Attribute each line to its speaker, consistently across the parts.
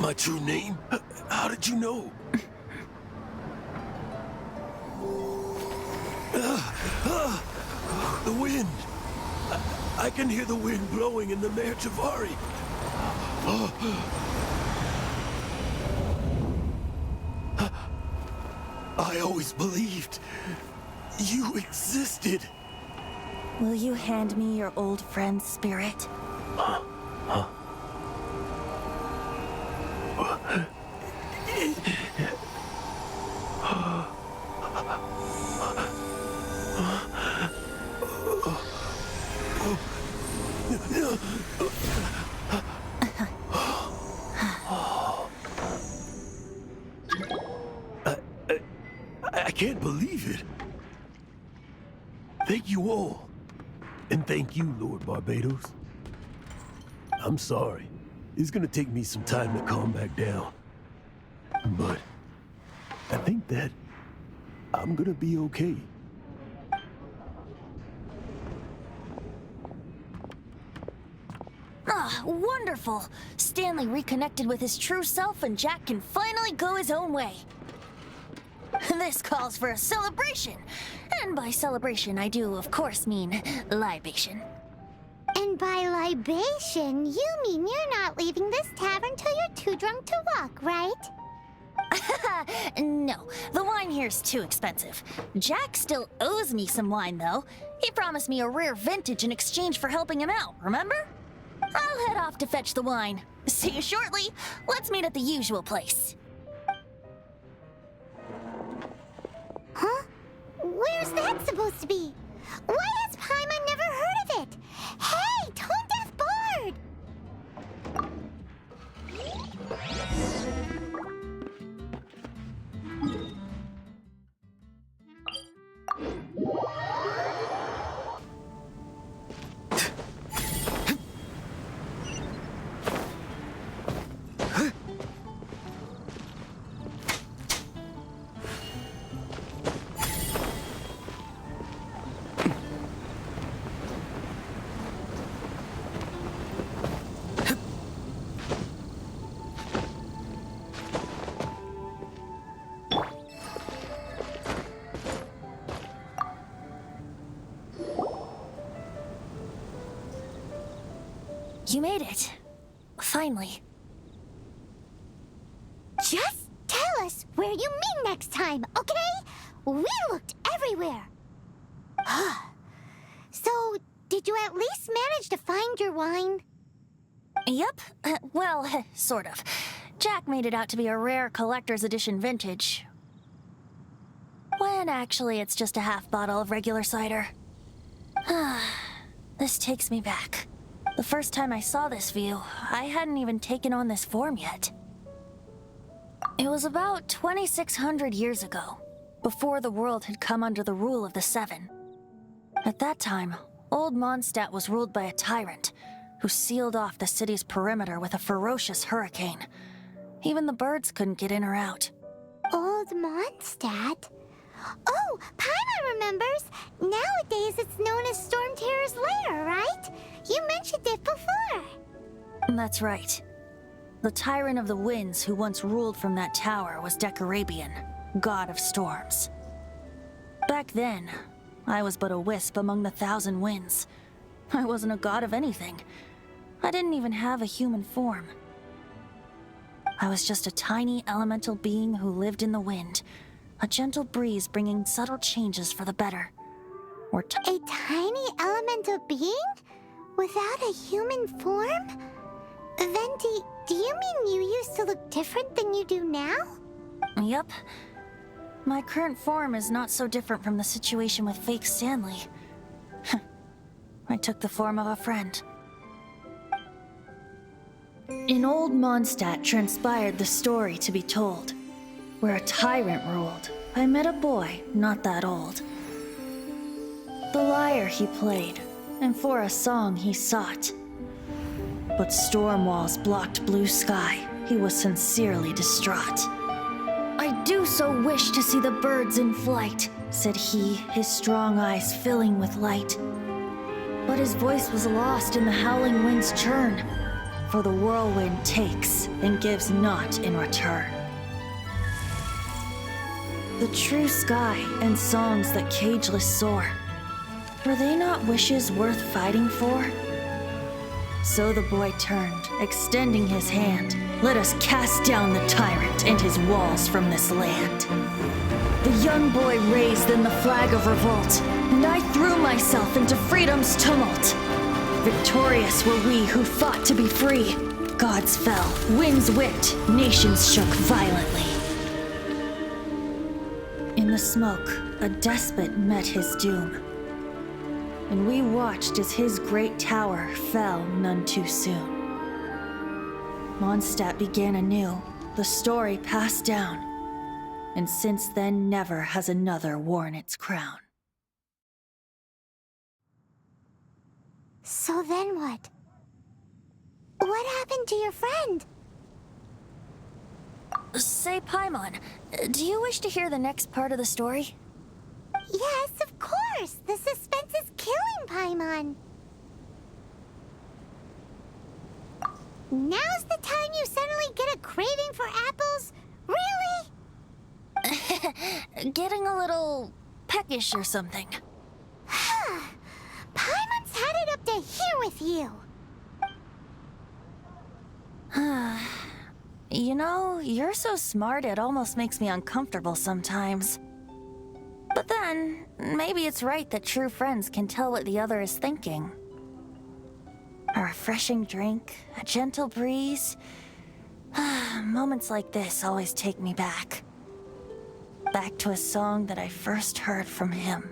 Speaker 1: My true name? How did you know? The wind. I can hear the wind blowing in the Mare Javari. I always believed you existed.
Speaker 2: Will you hand me your old friend's spirit?
Speaker 1: I can't believe it. Thank you all. And thank you, Lord Barbados. I'm sorry. It's gonna take me some time to calm back down. But I think that I'm gonna be okay.
Speaker 2: Ah, wonderful! Stanley reconnected with his true self and Jack can finally go his own way. This calls for a celebration. And by celebration, I do, of course, mean libation.
Speaker 3: And by libation, you mean you're not leaving this tavern till you're too drunk to walk, right?
Speaker 2: No, the wine here's too expensive. Jack still owes me some wine, though. He promised me a rare vintage in exchange for helping him out, remember? I'll head off to fetch the wine. See you shortly. Let's meet at the usual place.
Speaker 3: Huh? Where's that supposed to be? Why has Paimon never heard of it? Hey, Tone Deaf Bard!
Speaker 2: You made it. Finally.
Speaker 3: Just tell us where you meet next time, okay? We looked everywhere. So, did you at least manage to find your wine?
Speaker 2: Yep. Well, sort of. Jack made it out to be a rare collector's edition vintage. When actually it's just a half bottle of regular cider. This takes me back. The first time I saw this view, I hadn't even taken on this form yet. It was about 2,600 years ago, before the world had come under the rule of the Seven. At that time, Old Mondstadt was ruled by a tyrant who sealed off the city's perimeter with a ferocious hurricane. Even the birds couldn't get in or out.
Speaker 3: Old Mondstadt? Oh, Paimon remembers. Nowadays it's known as Storm Terror's lair, right? You mentioned it before.
Speaker 2: That's right. The Tyrant of the Winds who once ruled from that tower was Decarabian, god of storms. Back then, I was but a wisp among the thousand winds. I wasn't a god of anything. I didn't even have a human form. I was just a tiny elemental being who lived in the wind, a gentle breeze bringing subtle changes for the better.
Speaker 3: A tiny elemental being? Without a human form? Venti, do you mean you used to look different than you do now?
Speaker 2: Yep. My current form is not so different from the situation with fake Stanley. I took the form of a friend. In Old Mondstadt transpired the story to be told. Where a tyrant ruled, I met a boy not that old. The lyre he played, and for a song he sought. But storm walls blocked blue sky, he was sincerely distraught. I do so wish to see the birds in flight, said he, his strong eyes filling with light. But his voice was lost in the howling wind's churn. for the whirlwind takes and gives not in return. The true sky and songs that cageless soar, were they not wishes worth fighting for? So the boy turned, extending his hand. Let us cast down the tyrant and his walls from this land. The young boy raised then the flag of revolt, and I threw myself into freedom's tumult. Victorious were we who fought to be free. Gods fell, winds whipped, nations shook violently. In the smoke, a despot met his doom, and we watched as his great tower fell none too soon. Mondstadt began anew, the story passed down, and since then never has another worn its crown.
Speaker 3: So then what? What happened to your friend?
Speaker 2: Say, Paimon, do you wish to hear the next part of the story?
Speaker 3: Yes, of course! The suspense is killing Paimon! Now's the time you suddenly get a craving for apples? Really?
Speaker 2: Getting a little peckish or something.
Speaker 3: Paimon's had it up to here with you!
Speaker 2: You know, you're so smart it almost makes me uncomfortable sometimes. But then, maybe it's right that true friends can tell what the other is thinking. A refreshing drink, a gentle breeze. Moments like this always take me back. Back to a song that I first heard from him.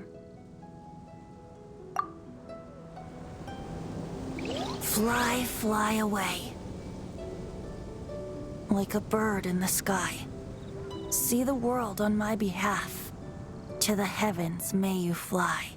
Speaker 2: Fly, fly away. Like a bird in the sky. See the world on my behalf. To the heavens may you fly.